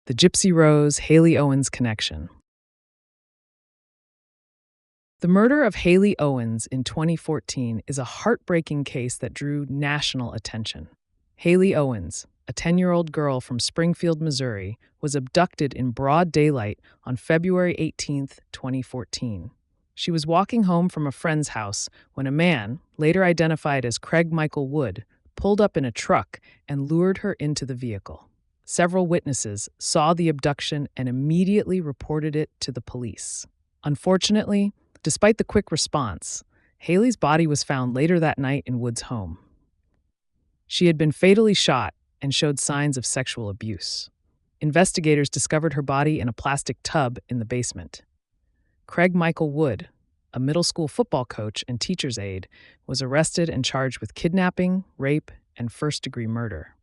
the Gypsy Rose Hailey Owens connection. The murder of Hailey Owens in 2014 is a heartbreaking case that drew national attention. Hailey Owens, a 10-year-old girl from Springfield, Missouri, was abducted in broad daylight on February 18, 2014. She was walking home from a friend's house when a man, later identified as Craig Michael Wood, pulled up in a truck and lured her into the vehicle. Several witnesses saw the abduction and immediately reported it to the police. Unfortunately, despite the quick response, Hailey's body was found later that night in Wood's home. She had been fatally shot and showed signs of sexual abuse. Investigators discovered her body in a plastic tub in the basement. Craig Michael Wood, a middle school football coach and teacher's aide, was arrested and charged with kidnapping, rape, and first-degree murder.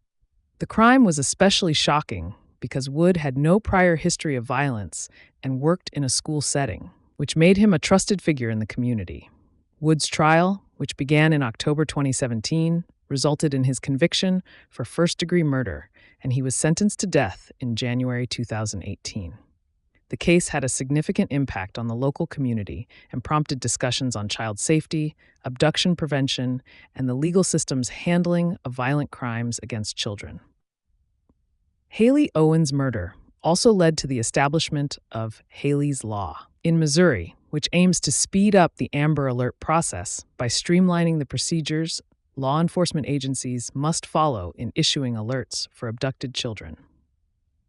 The crime was especially shocking because Wood had no prior history of violence and worked in a school setting, which made him a trusted figure in the community. Wood's trial, which began in October 2017, resulted in his conviction for first-degree murder, and he was sentenced to death in January 2018. The case had a significant impact on the local community and prompted discussions on child safety, abduction prevention, and the legal system's handling of violent crimes against children. Hailey Owens' murder also led to the establishment of Hailey's Law in Missouri, which aims to speed up the Amber Alert process by streamlining the procedures law enforcement agencies must follow in issuing alerts for abducted children.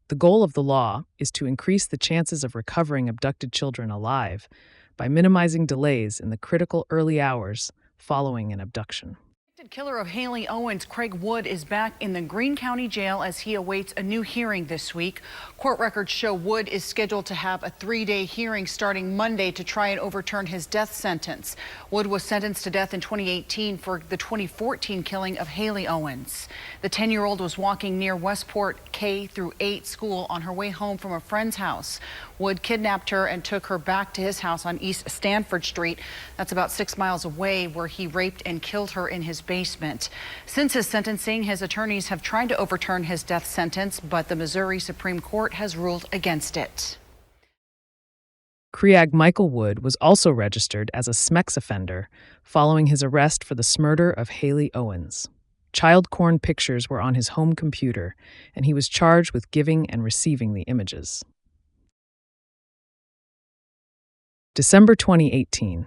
The goal of the law is to increase the chances of recovering abducted children alive by minimizing delays in the critical early hours following an abduction. The killer of Hailey Owens, Craig Wood, is back in the Greene County Jail as he awaits a new hearing this week. Court records show Wood is scheduled to have a 3-day hearing starting Monday to try and overturn his death sentence. Wood was sentenced to death in 2018 for the 2014 killing of Hailey Owens. The 10-year-old was walking near Westport K-8 school on her way home from a friend's house. Wood kidnapped her and took her back to his house on East Stanford Street. That's about 6 miles away, where he raped and killed her in his basement. Since his sentencing, his attorneys have tried to overturn his death sentence, but the Missouri Supreme Court has ruled against it. Craig Michael Wood was also registered as a SMEX offender following his arrest for the smurder of Hailey Owens. Child porn pictures were on his home computer, and he was charged with giving and receiving the images. December 2018.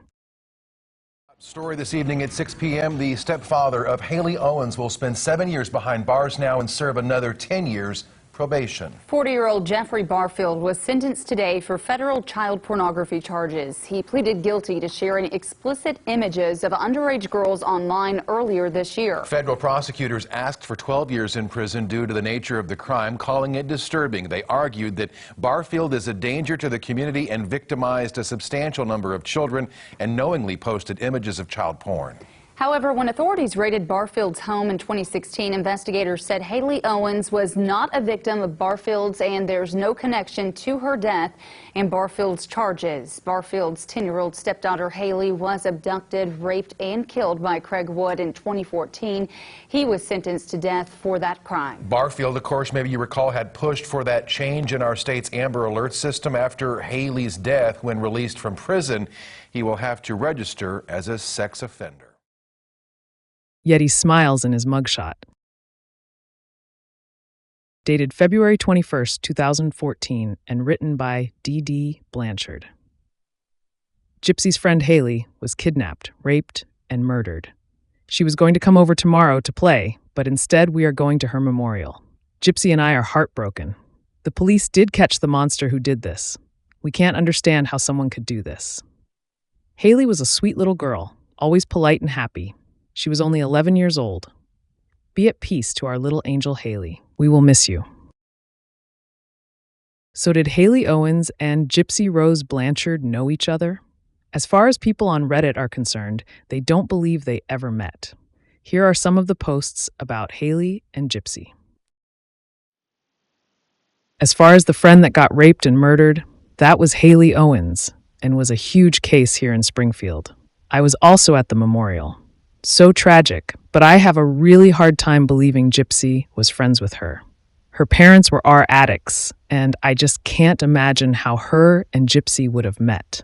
Story this evening at 6 p.m. The stepfather of Hailey Owens will spend 7 years behind bars now and serve another 10 years probation. 40-year-old Jeffrey Barfield was sentenced today for federal child pornography charges. He pleaded guilty to sharing explicit images of underage girls online earlier this year. Federal prosecutors asked for 12 years in prison due to the nature of the crime, calling it disturbing. They argued that Barfield is a danger to the community and victimized a substantial number of children and knowingly posted images of child porn. However, when authorities raided Barfield's home in 2016, investigators said Hailey Owens was not a victim of Barfield's and there's no connection to her death and Barfield's charges. Barfield's 10-year-old stepdaughter Hailey was abducted, raped, and killed by Craig Wood in 2014. He was sentenced to death for that crime. Barfield, of course, maybe you recall, had pushed for that change in our state's Amber Alert system after Hailey's death. When released from prison, he will have to register as a sex offender. Yet he smiles in his mugshot. Dated February 21, 2014, and written by Dee Dee Blanchard. Gypsy's friend Hailey was kidnapped, raped, and murdered. She was going to come over tomorrow to play, but instead we are going to her memorial. Gypsy and I are heartbroken. The police did catch the monster who did this. We can't understand how someone could do this. Hailey was a sweet little girl, always polite and happy. She was only 11 years old. Be at peace to our little angel Hailey. We will miss you. So did Hailey Owens and Gypsy Rose Blanchard know each other? As far as people on Reddit are concerned, they don't believe they ever met. Here are some of the posts about Hailey and Gypsy. As far as the friend that got raped and murdered, that was Hailey Owens and was a huge case here in Springfield. I was also at the memorial. So tragic, but I have a really hard time believing Gypsy was friends with her. Her parents were addicts, and I just can't imagine how her and Gypsy would have met.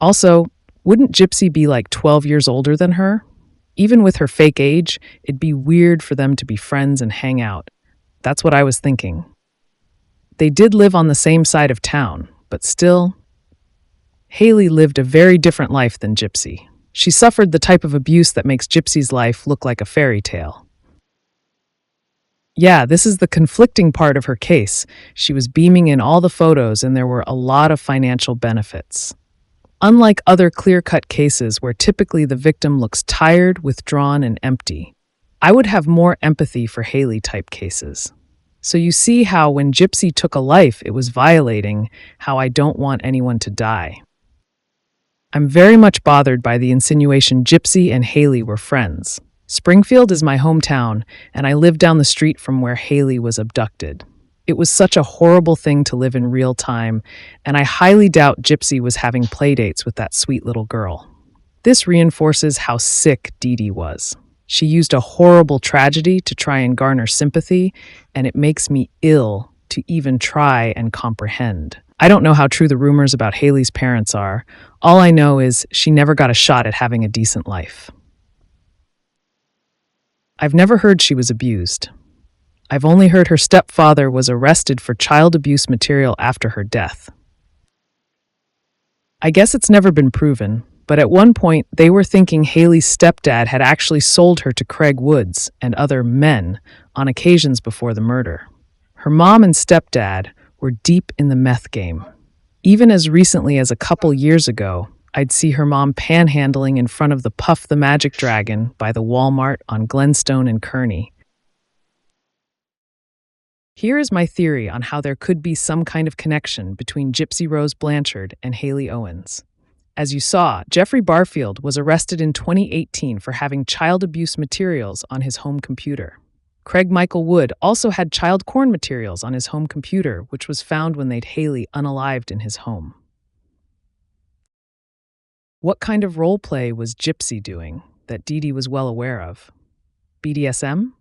Also, wouldn't Gypsy be like 12 years older than her? Even with her fake age, it'd be weird for them to be friends and hang out. That's what I was thinking. They did live on the same side of town, but still, Hailey lived a very different life than Gypsy. She suffered the type of abuse that makes Gypsy's life look like a fairy tale. Yeah, this is the conflicting part of her case. She was beaming in all the photos, and there were a lot of financial benefits. Unlike other clear-cut cases where typically the victim looks tired, withdrawn, and empty, I would have more empathy for Hailey-type cases. So you see how when Gypsy took a life, it was violating how I don't want anyone to die. I'm very much bothered by the insinuation Gypsy and Hailey were friends. Springfield is my hometown, and I live down the street from where Hailey was abducted. It was such a horrible thing to live in real time, and I highly doubt Gypsy was having playdates with that sweet little girl. This reinforces how sick Dee Dee was. She used a horrible tragedy to try and garner sympathy, and it makes me ill to even try and comprehend. I don't know how true the rumors about Hailey's parents are. All I know is she never got a shot at having a decent life. I've never heard she was abused. I've only heard her stepfather was arrested for child abuse material after her death. I guess it's never been proven, but at one point they were thinking Hailey's stepdad had actually sold her to Craig Woods and other men on occasions before the murder. Her mom and stepdad were deep in the meth game. Even as recently as a couple years ago, I'd see her mom panhandling in front of the Puff the Magic Dragon by the Walmart on Glenstone and Kearney. Here is my theory on how there could be some kind of connection between Gypsy Rose Blanchard and Hailey Owens. As you saw, Jeffrey Barfield was arrested in 2018 for having child abuse materials on his home computer. Craig Michael Wood also had child porn materials on his home computer, which was found when they'd Hailey unalived in his home. What kind of role play was Gypsy doing that Dee Dee was well aware of? BDSM?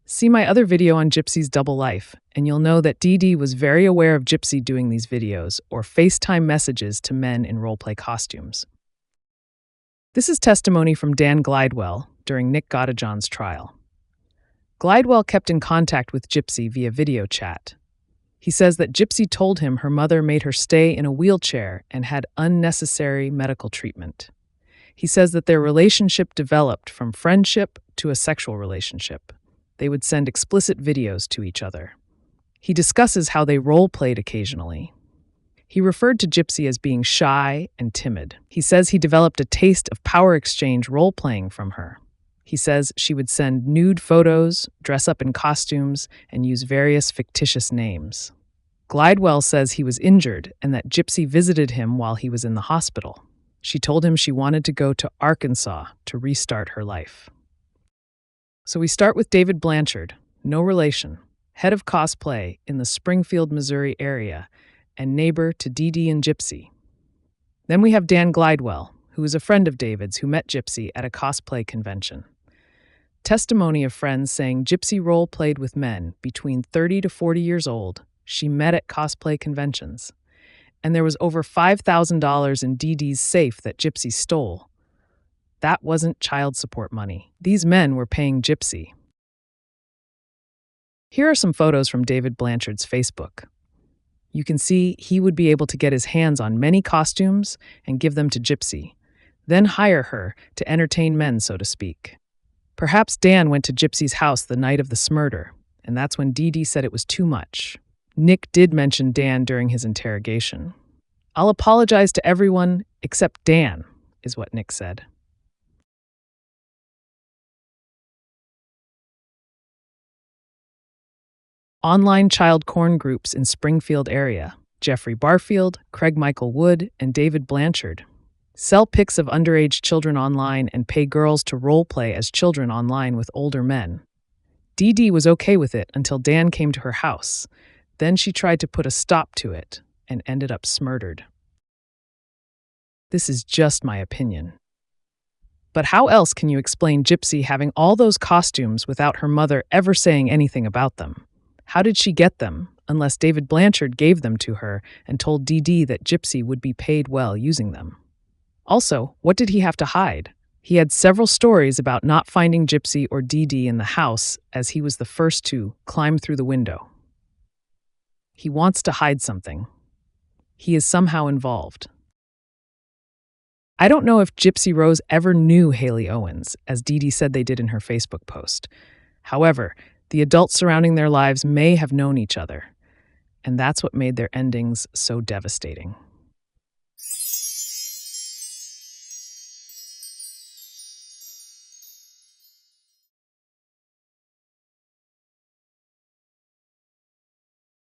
See my other video on Gypsy's double life, and you'll know that Dee Dee was very aware of Gypsy doing these videos or FaceTime messages to men in roleplay costumes. This is testimony from Dan Glidewell during Nick Gottajohn's trial. Glidewell kept in contact with Gypsy via video chat. He says that Gypsy told him her mother made her stay in a wheelchair and had unnecessary medical treatment. He says that their relationship developed from friendship to a sexual relationship. They would send explicit videos to each other. He discusses how they role-played occasionally. He referred to Gypsy as being shy and timid. He says he developed a taste of power exchange role-playing from her. He says she would send nude photos, dress up in costumes, and use various fictitious names. Glidewell says he was injured and that Gypsy visited him while he was in the hospital. She told him she wanted to go to Arkansas to restart her life. So we start with David Blanchard, no relation, head of Cosplay in the Springfield, Missouri area, and neighbor to Dee Dee and Gypsy. Then we have Dan Glidewell, who is a friend of David's who met Gypsy at a cosplay convention. Testimony of friends saying Gypsy role-played with men between 30 to 40 years old. She met at cosplay conventions. And there was over $5,000 in Dee Dee's safe that Gypsy stole. That wasn't child support money. These men were paying Gypsy. Here are some photos from David Blanchard's Facebook. You can see he would be able to get his hands on many costumes and give them to Gypsy, then hire her to entertain men, so to speak. Perhaps Dan went to Gypsy's house the night of the smurder, and that's when Dee Dee said it was too much. Nick did mention Dan during his interrogation. "I'll apologize to everyone except Dan," is what Nick said. Online child porn groups in Springfield area. Jeffrey Barfield, Craig Michael Wood, and David Blanchard sell pics of underage children online and pay girls to role-play as children online with older men. Dee Dee was okay with it until Dan came to her house. Then she tried to put a stop to it and ended up smurdered. This is just my opinion. But how else can you explain Gypsy having all those costumes without her mother ever saying anything about them? How did she get them, unless David Blanchard gave them to her and told Dee Dee that Gypsy would be paid well using them? Also, what did he have to hide? He had several stories about not finding Gypsy or Dee Dee in the house, as he was the first to climb through the window. He wants to hide something. He is somehow involved. I don't know if Gypsy Rose ever knew Hailey Owens, as Dee Dee said they did in her Facebook post. However, the adults surrounding their lives may have known each other, and that's what made their endings so devastating.